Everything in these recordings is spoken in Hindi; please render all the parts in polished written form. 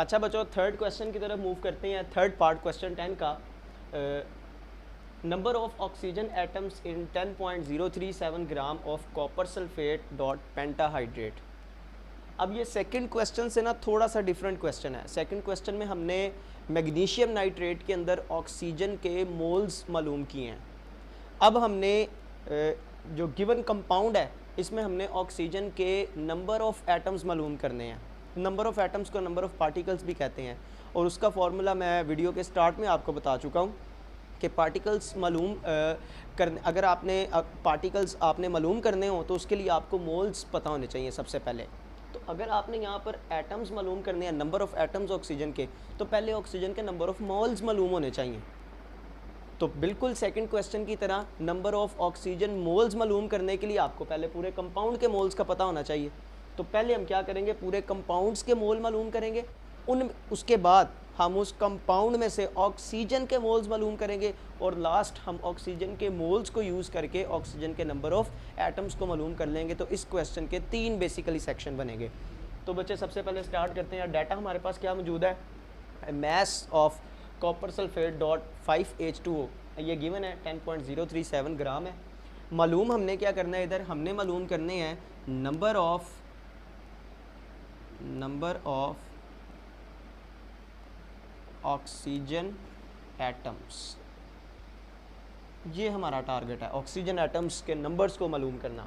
अच्छा बच्चों, थर्ड क्वेश्चन की तरफ मूव करते हैं। थर्ड पार्ट क्वेश्चन 10 का, number of oxygen atoms in 10.037 gram of copper sulphate dot pentahydrate. अब ये सेकंड क्वेश्चन से ना थोड़ा सा डिफरेंट क्वेश्चन है। सेकंड क्वेश्चन में हमने मैग्नीशियम नाइट्रेट के अंदर ऑक्सीजन के मोल्स मालूम किए हैं। अब हमने जो गिवन कंपाउंड है इसमें हमने ऑक्सीजन के नंबर ऑफ़ एटम्स मालूम करने हैं। नंबर ऑफ़ एटम्स को नंबर ऑफ़ पार्टिकल्स भी कहते हैं, और उसका फॉर्मूला मैं वीडियो के स्टार्ट में आपको बता चुका हूँ कि पार्टिकल्स मालूम करने, अगर आपने पार्टिकल्स आपने मालूम करने हो तो उसके लिए आपको मोल्स पता होने चाहिए सबसे पहले। तो अगर आपने यहाँ पर एटम्स मालूम करने हैं, नंबर ऑफ़ एटम्स ऑक्सीजन के, तो पहले ऑक्सीजन के नंबर ऑफ़ मोल्स मालूम होने चाहिए। तो बिल्कुल सेकंड क्वेश्चन की तरह नंबर ऑफ़ ऑक्सीजन मोल्स मालूम करने के लिए आपको पहले पूरे कंपाउंड के मोल्स का पता होना चाहिए। तो पहले हम क्या करेंगे, पूरे कंपाउंड्स के मोल मालूम करेंगे, उसके बाद हम उस कंपाउंड में से ऑक्सीजन के मोल्स मालूम करेंगे, और लास्ट हम ऑक्सीजन के मोल्स को यूज़ करके ऑक्सीजन के नंबर ऑफ़ एटम्स को मालूम कर लेंगे। तो इस क्वेश्चन के 3 बेसिकली सेक्शन बनेंगे। तो बच्चे सबसे पहले स्टार्ट करते हैं। डाटा हमारे पास क्या मौजूद है, mess of copper sulphate dot 5H2O, ये गिवन है 10.037 ग्राम है। मालूम हमने क्या करना है, इधर हमने मालूम करने हैं नंबर ऑफ ऑक्सीजन एटम्स। ये हमारा टारगेट है, ऑक्सीजन एटम्स के नंबर्स को मालूम करना।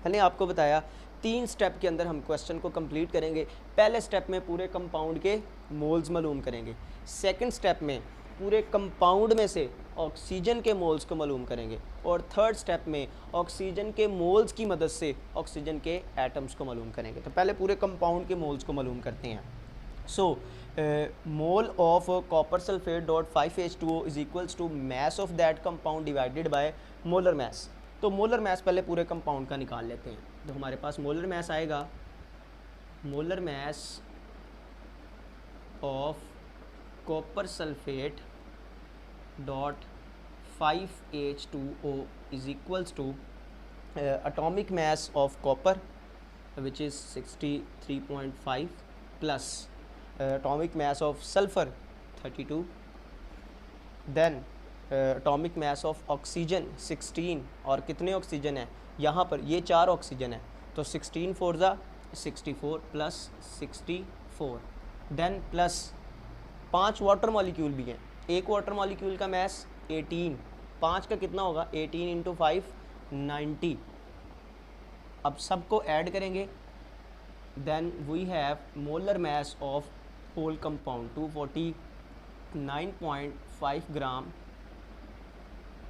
मैंने आपको बताया 3 स्टेप के अंदर हम क्वेश्चन को कंप्लीट करेंगे। पहले स्टेप में पूरे कंपाउंड के मोल्स मालूम करेंगे, सेकंड स्टेप में पूरे कंपाउंड में से ऑक्सीजन के मोल्स को मालूम करेंगे, और थर्ड स्टेप में ऑक्सीजन के मोल्स की मदद से ऑक्सीजन के एटम्स को मालूम करेंगे। तो पहले पूरे कंपाउंड के मोल्स को मालूम करते हैं। So mole of copper sulphate dot 5H2O is equals to mass of that compound divided by molar mass. तो मोलर मैस पहले पूरे कंपाउंड का निकाल लेते हैं। तो हमारे पास मोलर मैस आएगा, molar mass of copper sulphate dot 5H2O is equals to atomic mass of copper which is 63.5 plus atomic mass of sulfur 32, then atomic mass of oxygen 16, और कितने ऑक्सीजन है यहाँ पर, ये 4 ऑक्सीजन है, तो 16 4 ज़ा 64 plus 64, then plus 5 water molecule भी हैं। एक वाटर मॉलिक्यूल का मैस 18, 5 का कितना होगा, 18 इंटू 5 90। अब सबको ऐड करेंगे, then we have molar mass of whole compound 249.5 gram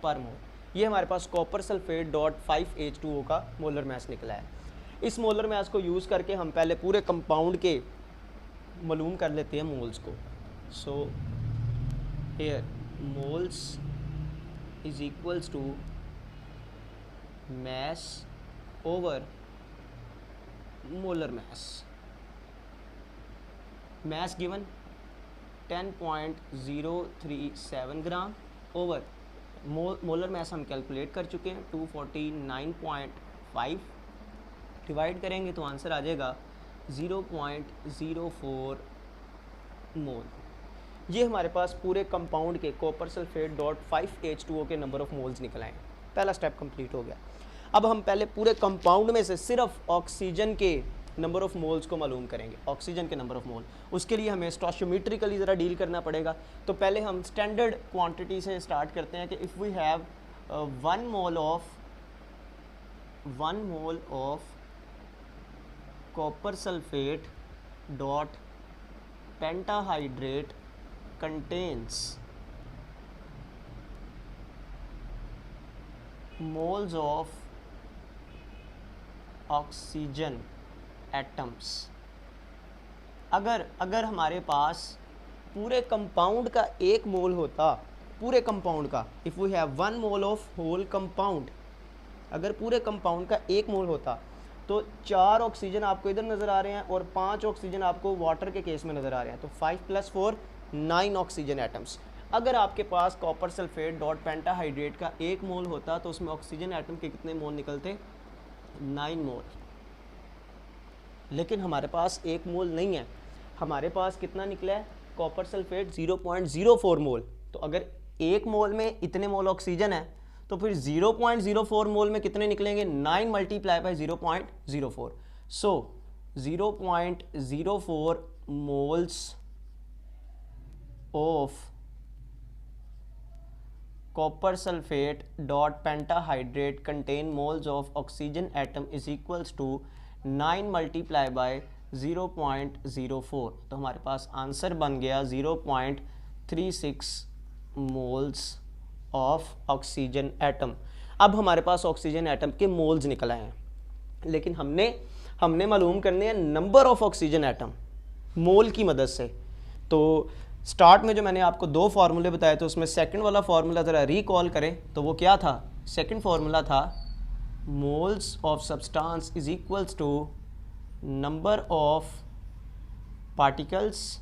पर मोल। ये हमारे पास कॉपर सल्फेट डॉट 5H2O का मोलर मैस निकला है। इस मोलर मैस को यूज़ करके हम पहले पूरे कंपाउंड के मालूम कर लेते हैं मोल्स को। So here moles is equals to mass over molar mass. Mass given 10.037 gram over molar mass हम कैलकुलेट कर चुके हैं 249.5, डिवाइड करेंगे तो आंसर आ जाएगा 0.04 मोल। ये हमारे पास पूरे कंपाउंड के कॉपर सल्फेट डॉट 5H2O के नंबर ऑफ़ मोल्स निकल आए। पहला स्टेप कंप्लीट हो गया। अब हम पहले पूरे कंपाउंड में से सिर्फ ऑक्सीजन के नंबर ऑफ़ मोल्स को मालूम करेंगे, ऑक्सीजन के नंबर ऑफ़ मोल। उसके लिए हमें स्टोशियोमेट्रिकली ज़रा डील करना पड़ेगा। तो पहले हम स्टैंडर्ड क्वांटिटी से स्टार्ट करते हैं कि if we have 1 mole of copper sulphate dot pentahydrate contains moles of oxygen atoms। अगर हमारे पास पूरे कंपाउंड का 1 मोल होता, पूरे कंपाउंड का, if we have 1 mole of whole compound, अगर पूरे कंपाउंड का 1 मोल होता तो 4 ऑक्सीजन आपको इधर नज़र आ रहे हैं और 5 ऑक्सीजन आपको वाटर के केस में नज़र आ रहे हैं। तो 5 + 4 9 ऑक्सीजन एटम्स। अगर आपके पास कॉपर सल्फेट डॉट पेंटाहाइड्रेट का 1 मोल होता तो उसमें ऑक्सीजन एटम के कितने मोल निकलते, 9 मोल। लेकिन हमारे पास 1 मोल नहीं है, हमारे पास कितना निकला है कॉपर सल्फेट 0.04 मोल। तो अगर 1 मोल में इतने मोल ऑक्सीजन है तो फिर 0.04 मोल में कितने निकलेंगे 9 multiply by 0.04। So 0.04 moles of copper sulfate dot pentahydrate contain moles of oxygen atom is equals to 9 multiply by 0.04। तो हमारे पास आंसर बन गया 0.36 मोल्स ऑफ ऑक्सीजन एटम। अब हमारे पास ऑक्सीजन एटम के मोल्स निकल आए हैं, लेकिन हमने मालूम करने हैं नंबर ऑफ ऑक्सीजन एटम मोल की मदद से। तो स्टार्ट में जो मैंने आपको 2 फार्मूले बताए थे उसमें सेकंड वाला फार्मूला ज़रा रिकॉल करें तो वो क्या था। सेकंड फार्मूला था moles of substance is equals to number of particles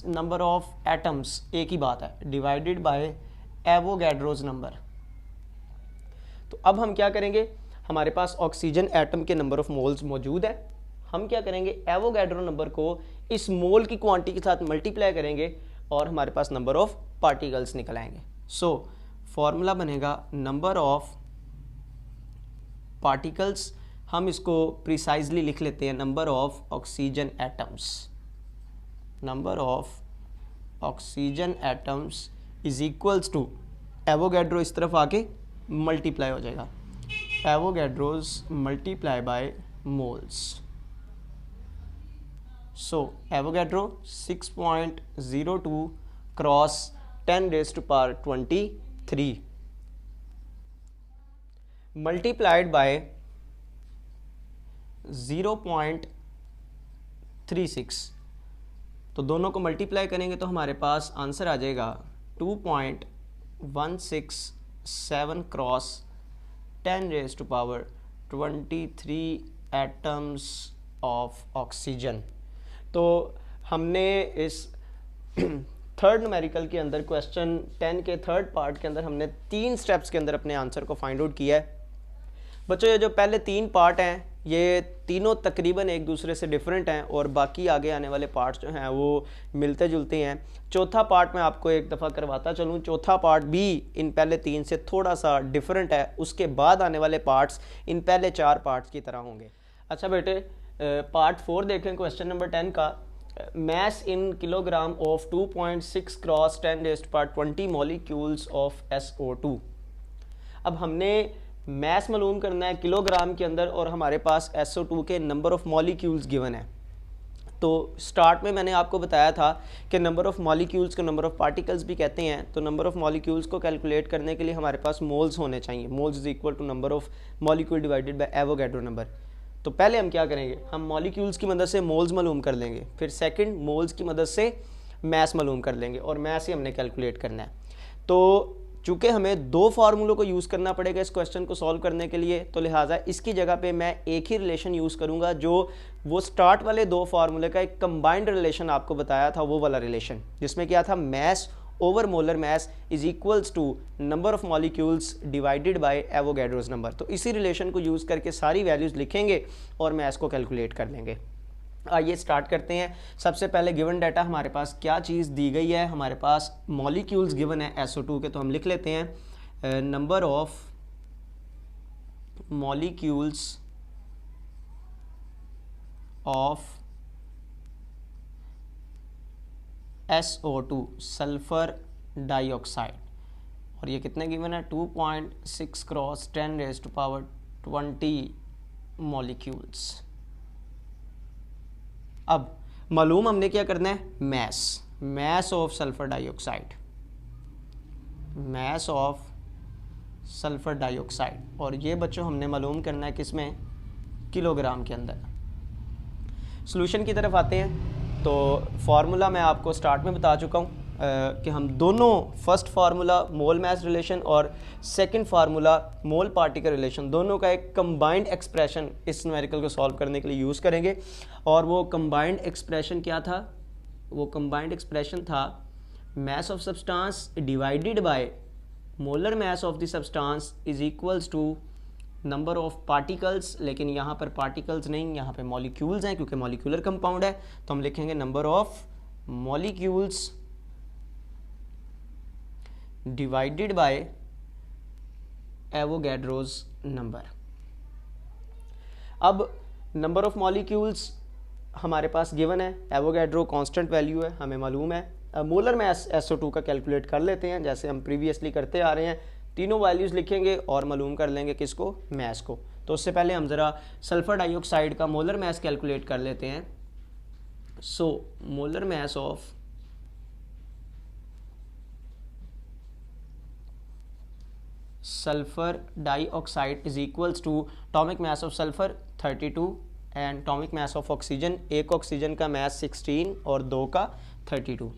number of atoms, एक ही बात है, डिवाइडेड बाय एवोगैड्रोस नंबर। तो अब हम क्या करेंगे, हमारे पास ऑक्सीजन एटम के नंबर ऑफ मोल्स मौजूद है, हम क्या करेंगे एवोगैड्रो नंबर को इस मोल की क्वांटिटी के साथ मल्टीप्लाई करेंगे और हमारे पास नंबर ऑफ पार्टिकल्स निकल आएंगे। सो फॉर्मूला बनेगा नंबर ऑफ पार्टिकल्स, हम इसको प्रिसाइजली लिख लेते हैं number of oxygen atoms. Number of oxygen atoms is equals to Avogadro इस तरफ आके मल्टीप्लाई हो जाएगा, Avogadro's multiply by moles. So Avogadro 6.02 cross 10 raised to power 23 multiplied by 0.36। तो दोनों को मल्टीप्लाई करेंगे तो हमारे पास आंसर आ जाएगा 2.167 cross 10 raised to power 23 atoms of oxygen. तो हमने इस थर्ड न्यूमेरिकल के अंदर क्वेश्चन 10 के थर्ड पार्ट के अंदर हमने 3 स्टेप्स के अंदर अपने आंसर को फाइंड आउट किया है। बच्चों ये जो पहले 3 पार्ट हैं ये तीनों तकरीबन एक दूसरे से डिफरेंट हैं और बाकी आगे आने वाले पार्ट्स जो हैं वो मिलते जुलते हैं। चौथा पार्ट मैं आपको एक दफ़ा करवाता चलूँ, चौथा पार्ट भी इन पहले 3 से थोड़ा सा डिफरेंट है, उसके बाद आने वाले पार्ट्स इन पहले 4 पार्ट्स की तरह होंगे। अच्छा बेटे पार्ट 4 देखें क्वेश्चन नंबर 10 का। Mass in kilogram of 2.6 cross 10 raised to power 20 molecules of SO2। अब हमने मैस मालूम करना है किलोग्राम के अंदर और हमारे पास SO2 के नंबर ऑफ मॉलिक्यूल्स गिवन है। तो स्टार्ट में मैंने आपको बताया था कि नंबर ऑफ मॉलिक्यूल्स को नंबर ऑफ पार्टिकल्स भी कहते हैं। तो नंबर ऑफ मॉलिक्यूल्स को कैलकुलेट करने के लिए हमारे पास मोल्स होने चाहिए, moles is equal to number of molecule divided by Avogadro number. तो पहले हम क्या करेंगे, हम मॉलिक्यूल्स की मदद से मोल्स मालूम कर लेंगे, फिर सेकंड मोल्स की मदद से मैस मालूम कर लेंगे और मैस ही हमने कैलकुलेट करना है। तो चूँकि हमें 2 फार्मूलों को यूज़ करना पड़ेगा इस क्वेश्चन को सॉल्व करने के लिए, तो लिहाजा इसकी जगह पे मैं एक ही रिलेशन यूज़ करूँगा जो वो स्टार्ट वाले 2 फार्मूले का एक कंबाइंड रिलेशन आपको बताया था, वो वाला रिलेशन जिसमें क्या था, mass over molar mass is equals to number of molecules divided by Avogadro's number. तो इसी रिलेशन को यूज़ करके सारी वैल्यूज़ लिखेंगे और मैस को कैलकुलेट कर लेंगे। आइए स्टार्ट करते हैं। सबसे पहले गिवन डाटा हमारे पास क्या चीज़ दी गई है, हमारे पास मॉलिक्यूल्स गिवन है SO2 के, तो हम लिख लेते हैं number of molecules of SO2 sulphur dioxide, और ये कितने गिवन है 2.6 cross 10 raised to power 20 molecules. अब मालूम हमने क्या करना है, mass of sulphur dioxide, mass of sulphur dioxide, और ये बच्चों हमने मालूम करना है किसमें, किलोग्राम के अंदर। सॉल्यूशन की तरफ आते हैं। तो फार्मूला मैं आपको स्टार्ट में बता चुका हूँ कि हम दोनों फर्स्ट फार्मूला मोल मैस रिलेशन और सेकंड फार्मूला मोल पार्टिकल रिलेशन दोनों का एक कंबाइंड एक्सप्रेशन इस न्यूमेरिकल को सॉल्व करने के लिए यूज़ करेंगे। और वो कंबाइंड एक्सप्रेशन क्या था, वो कंबाइंड एक्सप्रेशन था mass of substance divided by molar mass of the substance is equals to number of particles, लेकिन यहाँ पर पार्टिकल्स नहीं, यहाँ पे मॉलिक्यूल्स हैं क्योंकि मॉलिक्यूलर कंपाउंड है, तो हम लिखेंगे number of molecules divided bye Avogadro's number. अब नंबर ऑफ मॉलिक्यूल्स हमारे पास गिवन है, एवोगैड्रो कांस्टेंट वैल्यू है, हमें मालूम है। अब मोलर मास SO2 का कैलकुलेट कर लेते हैं, जैसे हम प्रीवियसली करते आ रहे हैं। तीनों वैल्यूज़ लिखेंगे और मालूम कर लेंगे किसको, मैस को। तो उससे पहले हम ज़रा सल्फर डाइऑक्साइड का मोलर मास कैलकुलेट कर लेते हैं। So molar mass of sulphur dioxide is equals to atomic mass of sulphur 32 and atomic mass of oxygen, एक ऑक्सीजन का मास 16 और 2 का 32।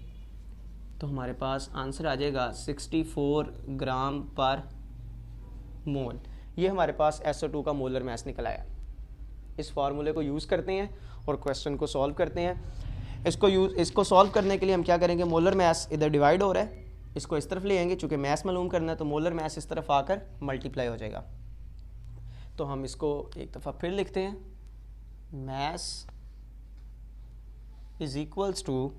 तो हमारे पास आंसर आ जाएगा 64 ग्राम पर मोल। ये हमारे पास SO2 का मोलर मास निकल आया। इस फार्मूले को यूज़ करते हैं और क्वेश्चन को सॉल्व करते हैं। इसको सॉल्व करने के लिए हम क्या करेंगे, मोलर मास इधर डिवाइड हो रहा है, इसको इस तरफ ले आएंगे, चूँकि मास मालूम करना है तो मोलर मास इस तरफ आकर मल्टीप्लाई हो जाएगा। तो हम इसको एक दफ़ा फिर लिखते हैं, mass is equals to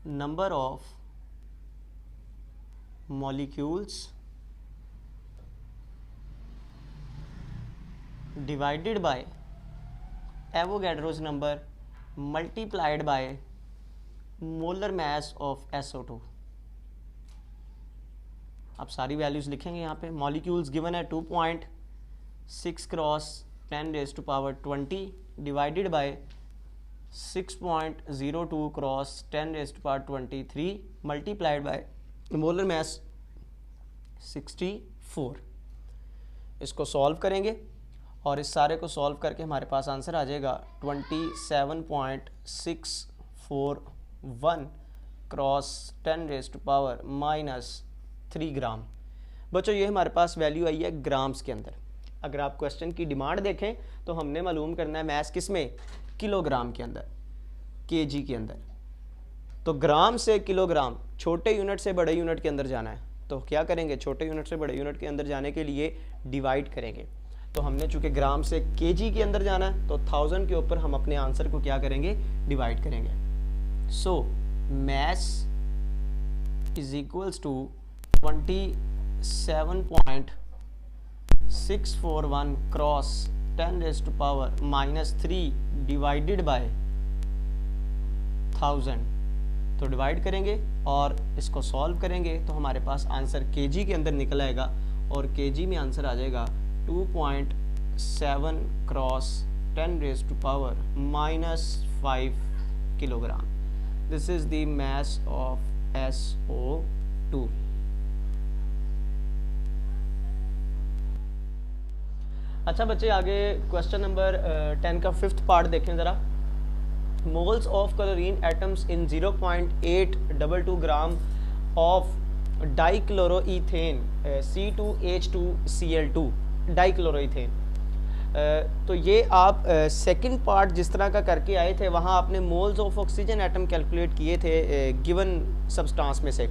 number of molecules divided by Avogadro's number multiplied by molar mass of SO2। अब सारी वैल्यूज़ लिखेंगे यहाँ पे। मॉलिक्यूल्स गिवन है 2.6 cross 10⁻20 divided by 6.02 cross 10⁻23 multiplied by molar mass 64। इसको सॉल्व करेंगे और इस सारे को सॉल्व करके हमारे पास आंसर आ जाएगा 27.641 क्रॉस 10⁻³ ग्राम। बच्चों ये हमारे पास वैल्यू आई है ग्राम्स के अंदर। अगर आप क्वेश्चन की डिमांड देखें तो हमने मालूम करना है मैथ्स किस में, किलोग्राम के अंदर, केजी के अंदर। तो ग्राम से किलोग्राम, छोटे यूनिट से बड़े यूनिट के अंदर जाना है, तो क्या करेंगे, छोटे यूनिट से बड़े यूनिट के अंदर जाने के लिए डिवाइड करेंगे। तो हमने चूँकि ग्राम से केजी के अंदर जाना है तो 1000 के ऊपर हम अपने आंसर को क्या करेंगे, डिवाइड करेंगे। So mass is equals to 27.641 cross 10⁻³ divided by 1000। तो डिवाइड करेंगे और इसको सॉल्व करेंगे तो हमारे पास आंसर केजी के अंदर निकल आएगा और केजी में आंसर आ जाएगा 2.7 cross 10⁻⁻5 kilogram. This is the mass of SO2। अच्छा बच्चे, आगे क्वेश्चन नंबर 10 का 5th पार्ट देखें ज़रा। Moles of chlorine atoms in 0.822 gram of dichloroethane C2H2Cl2 dichloroethane. तो ये आप सेकंड पार्ट जिस तरह का करके आए थे वहाँ आपने moles of oxygen atom calculate किए थे गिवन सब्सटेंस में से।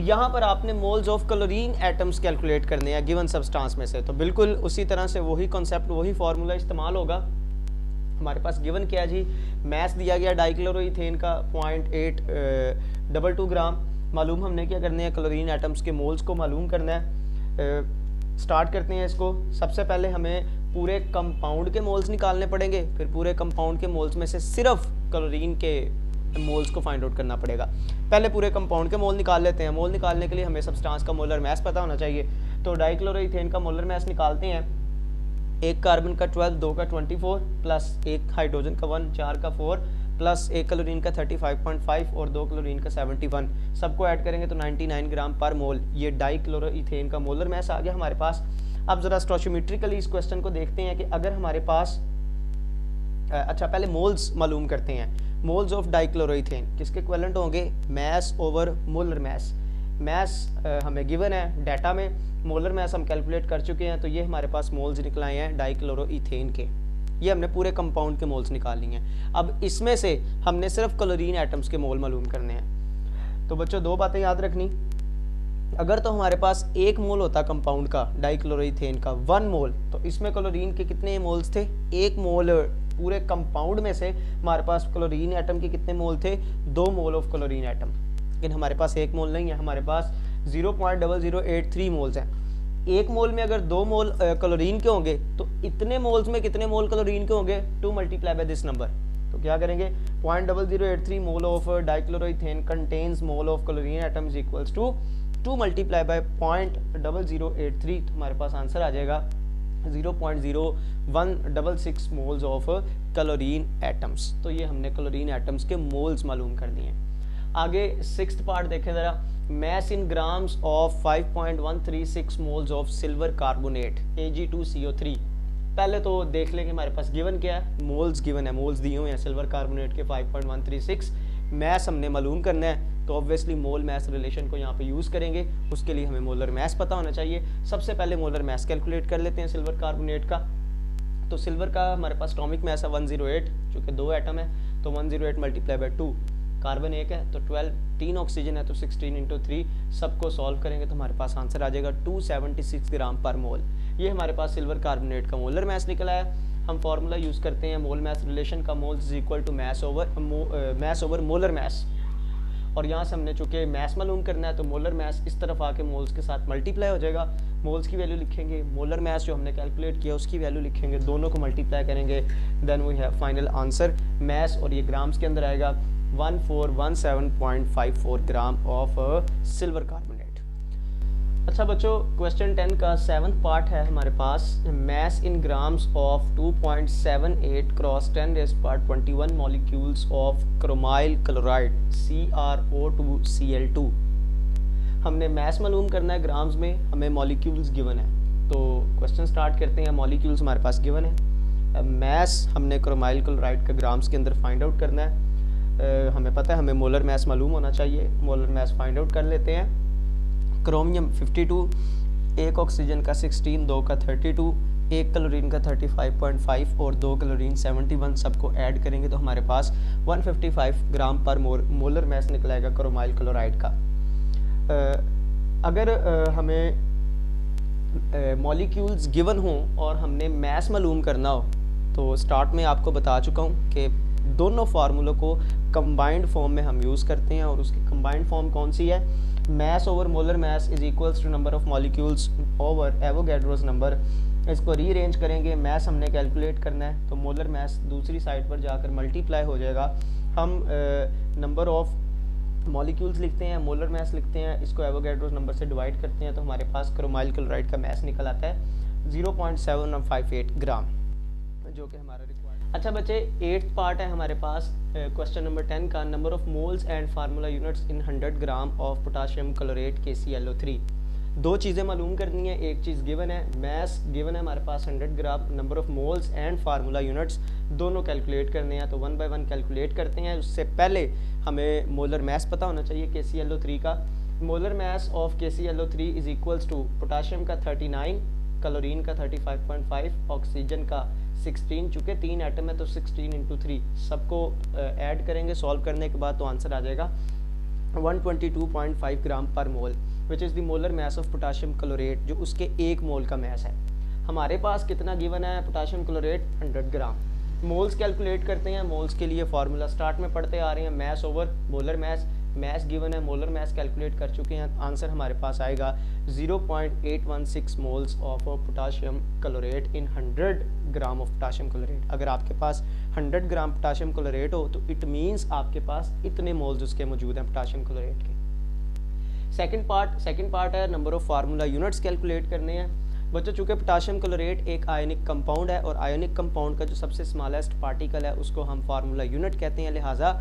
यहाँ पर आपने moles of chlorine atoms calculate करने हैं गिवन सब्सटेंस में से। तो बिल्कुल उसी तरह से वही कॉन्सेप्ट, वही फार्मूला इस्तेमाल होगा। हमारे पास गिवन क्या है जी, मैस दिया गया डाइक्लोरोइथेन का 0.822 ग्राम। मालूम हमने क्या करने हैं, क्लोरीन एटम्स के मोल्स को मालूम करना है। स्टार्ट करते हैं इसको। सबसे पहले हमें पूरे कंपाउंड के मोल्स निकालने पड़ेंगे, फिर पूरे कंपाउंड के मोल्स में से सिर्फ क्लोरीन के मोल्स को फाइंड आउट करना पड़ेगा। पहले पूरे कंपाउंड के मोल निकाल लेते हैं। मोल निकालने के लिए हमें सब्सटेंस का मोलर मास पता होना चाहिए। तो डाइक्लोरोइथेन का मोलर मास निकालते हैं। एक कार्बन का 12, 2 का 24 प्लस एक हाइड्रोजन का 1, 4 का 4 प्लस एक क्लोरीन का 35.5 और 2 क्लोरीन का 71, सबको ऐड करेंगे तो 99 ग्राम पर मोल। ये डाइक्लोरोइथेन का मोलर मास आ गया हमारे पास। अब जरा स्टोइचियोमेट्रिकली इस क्वेश्चन को देखते हैं कि अगर हमारे पास अच्छा पहले मोल्स मालूम करते हैं। मोल्स ऑफ डाइक्लोरोइथेन किसके इक्विवेलेंट होंगे, mass over molar mass. Mass हमें गिवन है डाटा में, मोलर मास हम कैलकुलेट कर चुके हैं। तो ये हमारे पास मोल्स निकल आए हैं डाइक्लोरोइथेन के। ये हमने पूरे कंपाउंड के मोल्स निकाल लिए हैं। अब इसमें से हमने सिर्फ क्लोरीन एटम्स के मोल मालूम करने हैं। तो बच्चों दो बातें याद रखनी, अगर तो हमारे पास 1 मोल होता कंपाउंड का डाइक्लोरोइथेन का 1 मोल, तो इसमें क्लोरीन के कितने मोल्स थे? 1 मोल। पूरे कंपाउंड में से हमारे पास क्लोरीन एटम के कितने मोल थे? 2 मोल ऑफ क्लोरीन एटम। लेकिन हमारे पास 1 मोल नहीं है, हमारे पास 0.0083 मोल्स हैं। 1 मोल में अगर 2 मोल क्लोरीन के होंगे तो इतने मोल्स में कितने मोल क्लोरीन के होंगे? 2 मल्टीप्लाई बाय दिस नंबर। तो क्या करेंगे? 0.0083 mole of dichloroethane contains mole of chlorine atom is equals to 2 multiply by 0.0083। तो हमारे पास आंसर आ जाएगा 0.0166 मोल्स ऑफ क्लोरीन एटम्स। तो ये हमने क्लोरीन एटम्स के मोल्स मालूम कर दिए। आगे 6th पार्ट देखें ज़रा। Mass in grams of 5.136 moles of silver carbonate Ag2CO3। पहले तो देख लेंगे हमारे पास गिवन क्या है, मोल्स गिवन है, मोल्स दिए हुए हैं सिल्वर कार्बोनेट के 5.136। मैस हमने मालूम करना है तो ऑब्वियसली मोल मैस रिलेशन को यहाँ पे यूज़ करेंगे। उसके लिए हमें मोलर मैस पता होना चाहिए। सबसे पहले मोलर मैस कैलकुलेट कर लेते हैं सिल्वर कार्बोनेट का। तो सिल्वर का हमारे पास एटॉमिक मैस है 108, चूँकि 2 एटम है तो 108 मल्टीप्लाई बाय 2, कार्बन 1 है तो 12, 3 ऑक्सीजन है तो 16 × 3। सबको सॉल्व करेंगे तो हमारे पास आंसर आ जाएगा 276 ग्राम पर मोल। ये हमारे पास सिल्वर कार्बोनेट का मोलर मैस निकला है। हम फार्मूला यूज़ करते हैं मोल मैस रिलेशन का, moles is equal to mass over molar mass. और यहाँ से हमने चूँकि मैस मालूम करना है तो मोलर मैस इस तरफ आके मोल्स के साथ मल्टीप्लाई हो जाएगा। मोल्स की वैल्यू लिखेंगे, मोलर मैस जो हमने कैलकुलेट किया उसकी वैल्यू लिखेंगे, दोनों को मल्टीप्लाई करेंगे, then we have final answer mass. और ये ग्राम्स के अंदर आएगा 1417.54 ग्राम ऑफ सिल्वर कार्बोनेट। अच्छा बच्चों, क्वेश्चन 10 का 7th पार्ट है हमारे पास। Mass in grams of 2.78 cross 10⁻21 molecules of chromyl chloride CrO2Cl2। हमने मैस मालूम करना है ग्राम्स में, हमें मॉलिक्यूल्स गिवन है। तो क्वेश्चन स्टार्ट करते हैं। मॉलिक्यूल्स हमारे पास गिवन है, मैस हमने क्रोमाइल क्लोराइड का ग्राम्स के अंदर फाइंड आउट करना है। हमें पता है हमें मोलर मैस मालूम होना चाहिए। मोलर मैस फाइंड आउट कर लेते हैं। क्रोमियम 52, 1 ऑक्सीजन का 16, 2 का 32, 1 क्लोरीन का 35.5 और 2 क्लोरीन 71, सबको ऐड करेंगे तो हमारे पास 155 ग्राम पर मोलर मैस निकलेगा क्रोमाइल क्लोराइड का। अगर हमें मॉलिक्यूल्स गिवन हों और हमने मैस मालूम करना हो तो स्टार्ट में आपको बता चुका हूँ कि दोनों फार्मूलों को कंबाइंड फॉर्म में हम यूज़ करते हैं। और उसकी कंबाइंड फॉर्म कौन सी है? Mass over molar mass is equals to number of molecules over Avogadro's number. इसको रीअरेंज करेंगे, मैस हमने कैलकुलेट करना है तो मोलर मैस दूसरी साइड पर जाकर मल्टीप्लाई हो जाएगा। हम नंबर ऑफ मॉलिक्यूल्स लिखते हैं, मोलर मैस लिखते हैं, इसको एवोगैड्रोस नंबर से डिवाइड करते हैं तो हमारे पास क्रोमाइल क्लोराइड का मैस निकल आता है 0.758 ग्राम, जो कि हमारा रिक्वायर्ड। अच्छा बच्चे, 8th पार्ट है हमारे पास क्वेश्चन नंबर 10 का। Number of moles and formula units in 100 gram of potassium chlorate KClO3। दो चीज़ें मालूम करनी है। एक चीज़ गिवन है, मैस गिवन है हमारे पास 100 gram, number of moles and formula units दोनों कैलकुलेट करने हैं। तो 1 बाय 1 कैलकुलेट करते हैं। उससे पहले हमें मोलर मैस पता होना चाहिए KClO3 का। Molar mass of KClO3 is equals to potassium का 39, क्लोरीन का 35.5, ऑक्सीजन का 16, चूँकि 3 एटम है तो 16 × 3, सबको ऐड करेंगे। सॉल्व करने के बाद तो आंसर आ जाएगा 122.5 ग्राम पर mole, which is the molar mass of potassium chlorate, जो उसके 1 मोल का मैस है। हमारे पास कितना गिवन है? पोटाशियम क्लोरेट 100 ग्राम। मोल्स कैलकुलेट करते हैं। मोल्स के लिए फार्मूला स्टार्ट में पढ़ते आ रहे हैं, mass over molar mass. Mass given है, मोलर मैस कैलकुलेट कर चुके हैं। आंसर हमारे पास आएगा 0.816 moles of potassium chlorate in 100 gram of potassium chlorate. अगर आपके पास 100 ग्राम पोटाशियम क्लोरेट हो तो इट मीन्स आपके पास इतने मोल्स उसके मौजूद हैं पोटाशियम क्लोरेट के। सेकंड पार्ट है number of formula units calculate करने हैं। बच्चों, चूँकि पोटाशियम क्लोरेट एक आयनिक कंपाउंड है और आयनिक कंपाउंड का जो सबसे स्मॉलेस्ट पार्टिकल है उसको हम फार्मूला यूनिट कहते हैं। लिहाजा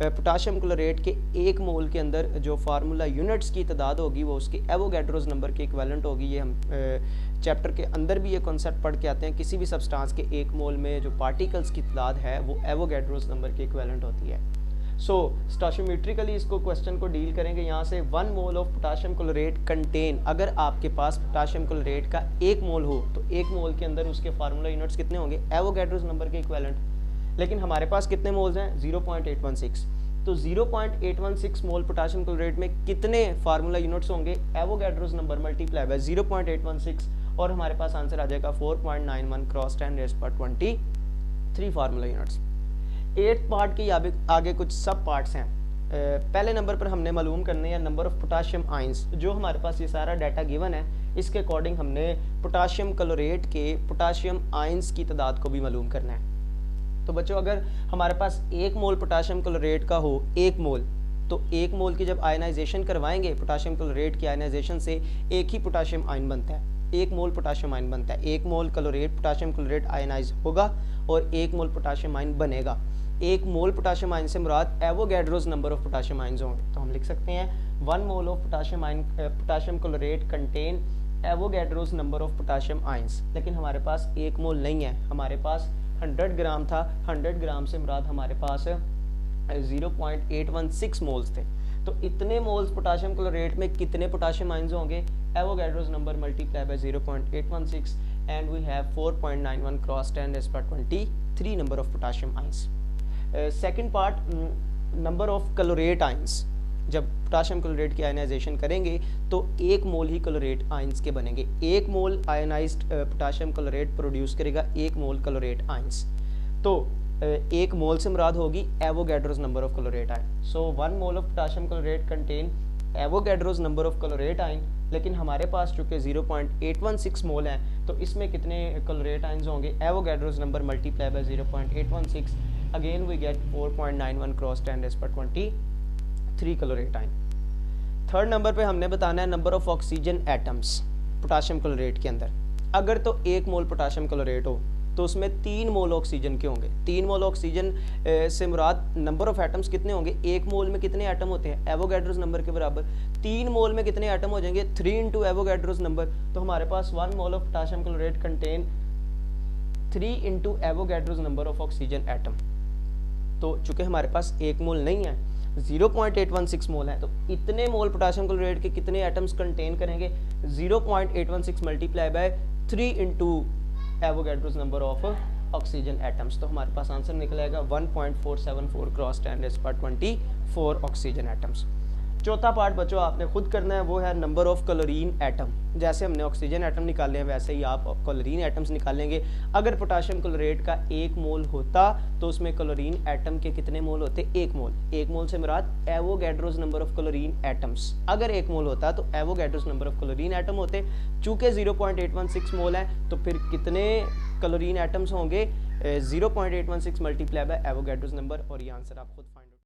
पोटाशियम क्लोरेट के 1 मोल के अंदर जो फार्मूला यूनिट्स की तादाद होगी वो उसके एवोगैड्रोस नंबर के इक्विवेलेंट होगी। ये हम चैप्टर के अंदर भी ये कॉन्सेप्ट पढ़ के आते हैं। किसी भी सब्सटेंस के 1 मोल में जो पार्टिकल्स की तादाद है वो एवोगैड्रोस नंबर के इक्विवेलेंट होती है। सो स्टोशियोमेट्रिकली इसको क्वेश्चन को डील करेंगे। यहाँ से 1 mole of potassium chlorate contain, अगर आपके पास पोटाशियम क्लोरेट का 1 मोल हो तो 1 मोल के अंदर उसके फार्मूला यूनिट्स कितने होंगे? एवोगैड्रोस नंबर के इक्विवेलेंट। लेकिन हमारे पास कितने मोल्स हैं? 0.816। तो 0.816 मोल पोटाशियम क्लोरेट में कितने फार्मूला यूनिट्स होंगे, एवोगैड्रोस नंबर मल्टीप्लाई बाय 0.816 और हमारे पास आंसर आ जाएगा 4.91 cross 10⁻23 formula units. 8th part के आगे कुछ सब पार्ट्स हैं। पहले नंबर पर हमने मालूम करने हैं नंबर ऑफ पोटाशियम आइंस। जो हमारे पास ये सारा डाटा गिवन है इसके अकॉर्डिंग हमने पोटाशियम क्लोरेट के पोटाशियम आइंस की तादाद को भी मालूम करना है। तो बच्चों अगर हमारे पास 1 मोल पोटाशियम क्लोरेट का हो 1 मोल, तो 1 मोल की जब आयनाइजेशन करवाएंगे पोटाशियम क्लोरेट की आयनाइजेशन से एक ही पोटाशियम आयन बनता है, 1 मोल पोटाशियम आयन बनता है। 1 मोल क्लोरेट पोटाशियम क्लोरेट आयनाइज होगा और 1 मोल पोटाशियम आयन बनेगा। 1 मोल पोटाशियम आयन से मुराद Avogadro's number of potassium ions होंगे। तो हम लिख सकते हैं 1 mole of potassium chlorate contain Avogadro's number of potassium ions. लेकिन हमारे पास 1 मोल नहीं है, हमारे पास 100 ग्राम था। 100 ग्राम से मुराद हमारे पास 0.816 मोल्स थे। तो इतने मोल्स पोटाशियम क्लोरेट में कितने पोटाशियम आयन्स होंगे, Avogadro's number multiply by 0.816 and we have 4.91 cross 10⁻23 number of potassium ions. Second part number of chlorate ions. जब पोटाशियम क्लोरेट की आयनाइजेशन करेंगे तो 1 मोल ही क्लोरेट आयन्स के बनेंगे। 1 मोल आयनाइज्ड पोटाशियम क्लोरेट प्रोड्यूस करेगा 1 मोल क्लोरेट आयन्स। तो 1 मोल से मुराद होगी Avogadro's number of chlorate ion. So 1 mole of potassium chlorate contain Avogadro's number of chlorate ion. लेकिन हमारे पास चूंकि 0.816 मोल हैं तो इसमें कितने क्लोरेट आयन्स होंगे, Avogadro's number multiply by 0.816 again we get 4.91 cross 10⁻23 chlorate ion. Third number पे हमने बताना है number of oxygen atoms potassium chlorate के अंदर। अगर तो 1 मोल पोटाशियम क्लोरेट हो तो उसमें 3 मोल ऑक्सीजन के होंगे। 3 मोल ऑक्सीजन से मुराद नंबर ऑफ एटम्स कितने होंगे, 1 मोल में कितने एटम होते हैं, एवोगैड्रोस नंबर के बराबर। 3 मोल में कितने एटम हो जाएंगे, 3 इंटू एवोगैड्रोस नंबर। तो हमारे पास 1 mole of potassium chlorate contain 3 into Avogadro's number of oxygen atom. तो चूंकि हमारे पास 1 मोल नहीं है, 0.816 मोल है, तो इतने मोल पोटाशियम क्लोरेट के कितने एटम्स कंटेन करेंगे, 0.816 multiply by 3 into Avogadro's number of oxygen atoms. तो हमारे पास आंसर निकलेगा 1.474 क्रॉस 10⁻24 ऑक्सीजन एटम्स। चौथा पार्ट बच्चों आपने खुद करना है, वो है नंबर ऑफ क्लोरीन एटम। जैसे हमने ऑक्सीजन एटम निकाले हैं वैसे ही आप क्लोरीन एटम्स निकालेंगे। अगर पोटाशियम क्लोरेट का 1 मोल होता तो उसमें क्लोरीन एटम के कितने मोल होते, 1 मोल। 1 मोल से मुराद Avogadro's number of chlorine atoms. अगर 1 मोल होता तो Avogadro's number of chlorine atom होते। चूंकि 0.816 मोल है तो फिर कितने क्लोरीन एटम्स होंगे, 0.816 मल्टीप्लाई बाय एवोगैड्रोस नंबर। और ये आंसर आप खुद फाइंड